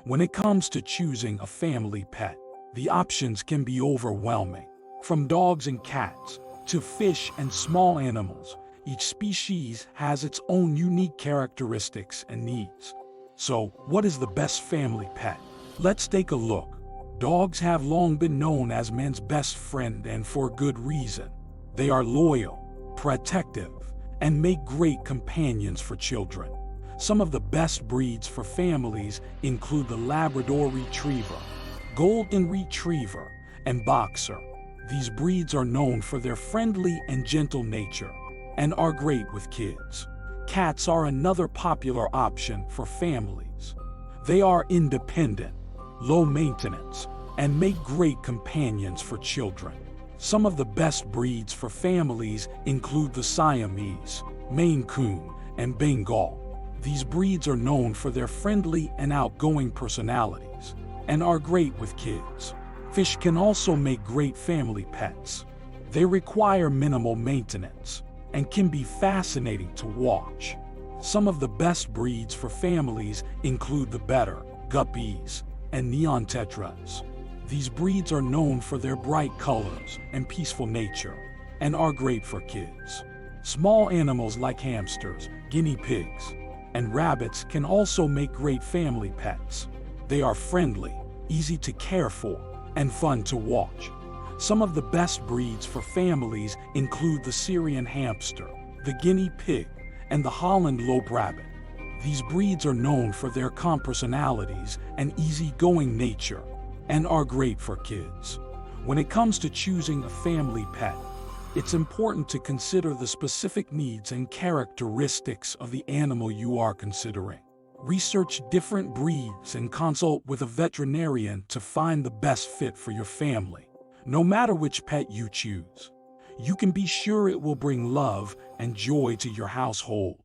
When it comes to choosing a family pet, the options can be overwhelming. From dogs and cats to fish and small animals, each species has its own unique characteristics and needs. So, what is the best family pet? Let's take a look. Dogs have long been known as man's best friend, and for good reason. They are loyal, protective, and make great companions for children. Some of the best breeds for families include the Labrador Retriever, Golden Retriever, and Boxer. These breeds are known for their friendly and gentle nature and are great with kids. Cats are another popular option for families. They are independent, low maintenance, and make great companions for children. Some of the best breeds for families include the Siamese, Maine Coon, and Bengal. These breeds are known for their friendly and outgoing personalities and are great with kids. Fish can also make great family pets. They require minimal maintenance and can be fascinating to watch. Some of the best breeds for families include the Betta, guppies, and neon tetras. These breeds are known for their bright colors and peaceful nature and are great for kids. Small animals like hamsters, guinea pigs, and rabbits can also make great family pets. They are friendly, easy to care for, and fun to watch. Some of the best breeds for families include the Syrian Hamster, the guinea pig, and the Holland lope rabbit. These breeds are known for their calm personalities and easygoing nature and are great for kids. When it comes to choosing a family pet, it's important to consider the specific needs and characteristics of the animal you are considering. Research different breeds and consult with a veterinarian to find the best fit for your family. No matter which pet you choose, you can be sure it will bring love and joy to your household.